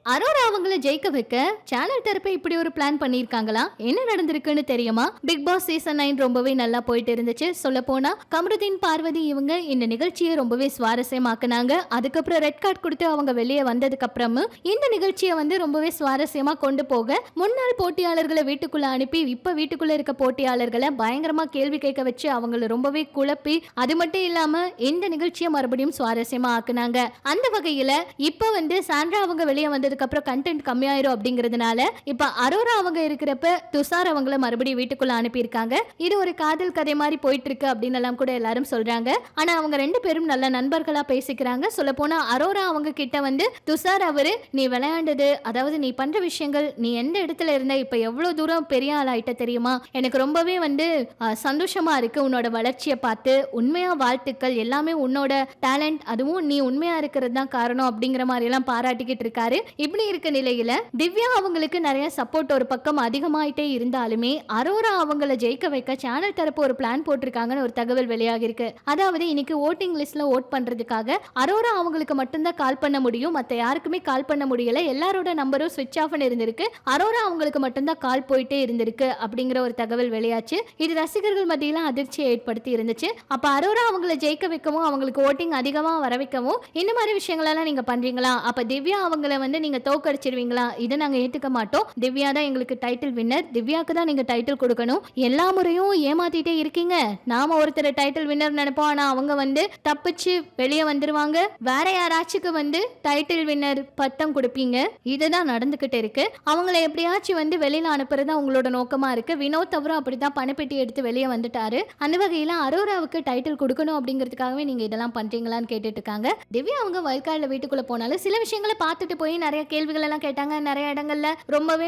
அரோரா அவங்கள ஜெயிக்க வைக்க சேனல் தரப்பு இப்படி ஒரு பிளான் பண்ணிருக்காங்களா? என்ன நடந்திருக்குன்னு தெரியுமா? பிக் பாஸ் சீசன் 9 ரொம்பவே நல்லா போயிட்டு இருந்துச்சு. சொல்ல போனா கமருதீன், பார்வதி இவங்க இந்த நிகழ்ச்சியை ரொம்பவே சுவாரஸ்யமாக்குனாங்க. அதுக்கப்புறம் ரெட் கார்டு கொடுத்து அவங்க வெளியே வந்ததுக்கு அப்புறமும் இந்த நிகழ்ச்சியை ரொம்பவே சுவாரஸ்யமா கொண்டு போக முன்னாள் போட்டியாளர்களை வீட்டுக்குள்ள அனுப்பி இப்ப வீட்டுக்குள்ள இருக்க போட்டியாளர்களை பயங்கரமா கேள்வி கேட்க வச்சு அவங்களை ரொம்பவே குழப்பி, அது மட்டும் இல்லாம இந்த நிகழ்ச்சியை மறுபடியும் சுவாரஸ்யமா ஆக்குனாங்க. அந்த வகையில இப்ப சாண்ட்ரா அவங்க வெளியே வந்ததுக்கு அப்புறம் கண்டென்ட் கம்மியாயிரும் அப்படிங்கிறதுனால இப்ப அரோரா அவங்க இருக்கிறப்ப துஷார் அவங்கள மறுபடியும் வீட்டுக்குள்ள அனுப்பியிருக்காங்க. இது ஒரு காதல் கதை மாதிரி போயிட்டு இருக்கு அப்படின்னு எல்லாம் கூட எல்லாரும் சொல்றாங்க. ஆனா அவங்க ரெண்டு பேரும் நல்ல நண்பர்களா பேசிக்கிறாங்க. சொல்ல போனா அரோரா அவங்க கிட்ட துஷார் அவரு நீ விளையாண்டது, அதாவது நீ பண்ற விஷயங்கள், நீ எந்த இடத்துல இருந்த இப்ப எவ்வளவு தூரம் பெரிய ஆள் ஆயிட்ட தெரியுமா, எனக்கு ரொம்பவே சந்தோஷமா இருக்கு உன்னோட வளர்ச்சியை பார்த்து, உண்மையா வாழ்த்துக்கள், எல்லாமே உன்னோட டேலண்ட், அதுவும் நீ உண்மையா இருக்கிறது தான் காரணம் அப்படிங்கிற மாதிரி எல்லாம் பாராட்டிக்கிட்டு இருக்காரு. இப்படி இருக்க நிலையில திவ்யா அவங்களுக்கு நிறைய சப்போர்ட் ஒரு பக்கம் அதிகமாயிட்டே இருந்தாலுமே அரோரா அவங்கள ஜெயிக்க வைக்க சேனல் தரப்பு ஒரு பிளான் போட்டிருக்காங்கன்னு ஒரு தகவல் வெளியாகி இருக்கு. அதாவது இன்னைக்கு ஓட்டிங் லிஸ்ட்ல ஓட் பண்றதுக்காக அரோரா அவங்களுக்கு மட்டும்தான் கால் பண்ண முடியும், மத்த யாருக்குமே கால் பண்ண முடியல, எல்லாரோட நம்பரும் ஸ்விட்ச் ஆஃப் இருந்திருக்கு, அரோரா அவங்களுக்கு மட்டும்தான் கால் போயிட்டே இருந்திருக்கு அப்படிங்கிற ஒரு தகவல் வெளியாச்சு. இது ரசிகர்கள் மத்தியில அதிர்ச்சியை ஏற்படுத்தி இருந்துச்சு. அப்ப அரோரா அவங்கள ஜெயிக்க வைக்கவும் அவங்களுக்கு ஓட்டிங் அதிகமா வர வைக்கவும் இந்த மாதிரி விஷயங்கள் எல்லாம் நீங்க பண்றீங்களா, அப்ப திவ்யா அவங்கள நீங்க தோக்கடிச்சிருவீங்களா, இதை நாங்க ஏத்துக்க மாட்டோம், திவ்யா தான் எங்களுக்கு டைட்டில் வின்னர், திவ்யாக்கு தான் நீங்க டைட்டில் கொடுக்கணும், எல்லா முறையும் ஏமாத்திட்டே இருக்கீங்க, நாம ஒருத்தர் டைட்டில் வின்னர் நினைப்போம், ஆனா அவங்க தப்பிச்சு வெளியே வந்துருவாங்க, வேற யாராச்சுக்கு டைட்டில் வின்னர் பட்டம் கொடுப்பீங்க, இதுதான் நடந்துகிட்டு இருக்கு, அவங்கள எப்படியாச்சும் வெளியில அனுப்புறதா உங்களோட நோக்கமா இருக்கு. வினோத் அவரும் அப்படிதான் பணப்பெட்டி எடுத்து வெளியே வந்துட்டாரு. அந்த வகையில அரோராவுக்கு டைட்டில் கொடுக்கணும் அப்படிங்கிறதுக்காகவே நீங்க இதெல்லாம் பண்றீங்களான்னு கேட்டுட்டு இருக்காங்க. திவ்யா அவங்க வயல்காடுல வீட்டுக்குள்ள போனாலும் சில விஷயங்களை பார்த்துட்டு போய் நிறைய கேள்விகள் எல்லாம் கேட்டாங்க. நிறைய இடங்கள்ல ரொம்பவே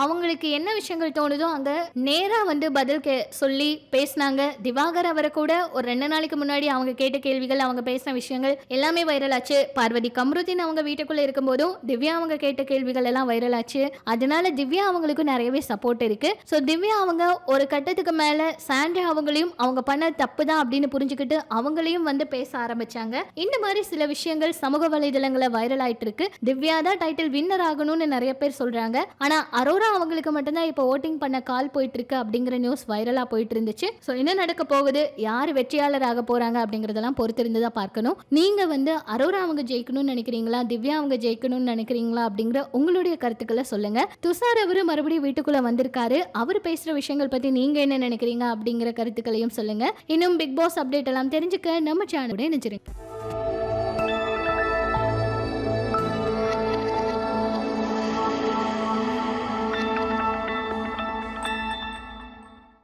அவங்களுக்கு என்ன விஷயங்கள் தோணுதோ அங்க நேரா பதில் சொல்லி பேசினாங்க. திவாகர் அவரை கூட ஒரு 2 நாளைக்கு முன்னாடி அவங்க கேட்ட கேள்விகள், அவங்க பேசின விஷயங்கள் எல்லாமே வைரல் ஆச்சு. பார்வதி கமருதீன் அவங்க வீட்டுக்குள்ள இருக்கும் போதும் திவ்யா அவங்க கேட்ட கேள்விகள் எல்லாம் வைரல் ஆச்சு. அதனால திவ்யா அவங்களுக்கு நிறையவே சப்போர்ட் இருக்கு. ஸோ திவ்யா அவங்க ஒரு கட்டத்துக்கு மேல சாண்ட்ரா அவங்களையும் அவங்க பண்ண தப்பு தான் அப்படின்னு புரிஞ்சுக்கிட்டு அவங்களையும் பேச ஆரம்பிச்சாங்க. இந்த மாதிரி சில விஷயங்கள் சமூக வலைதளங்களை வைரல் ஆயிட்டு இருக்கு. திவ்யா தான் டைட்டில் வின்னர் ஆகணும்னு நிறைய பேர் சொல்றாங்க. ஆனா அரோரா அவங்களுக்கு மட்டும்தான் இப்போ ஓட்டிங் பண்ண கால் போயிட்டு இருக்கு அப்படிங்கிற நியூஸ் வைரலா போயிட்டு இருந்துச்சு. ஸோ என்ன நடக்க போகுது, யார் வெற்றியாளர் ஆக போறாங்க அப்படிங்கறதெல்லாம் பொறுத்திருந்து தான் பார்க்கணும். நீங்க அரோரா அவங்க ஜெயிக்கணும்னு நினைக்கிறீங்களா, திவ்யா அவங்க ஜெயிக்கணும்னு நினைக்கிறீங்களா அப்படிங்கிற உங்களுடைய கருத்துக்களை சொல்லுங்க. துஷார் அவரு மறுபடியும் வீட்டுக்குள்ள வந்திருக்காரு. அவர் பேசுற விஷயங்கள் பத்தி நீங்க என்ன நினைக்கிறீங்க அப்படிங்கிற கருத்துக்களையும் சொல்லுங்க. இன்னும் பிக் பாஸ் அப்டேட் எல்லாம் தெரிஞ்சுக்க நம்ம சேனலோட இணைஞ்சிருங்க.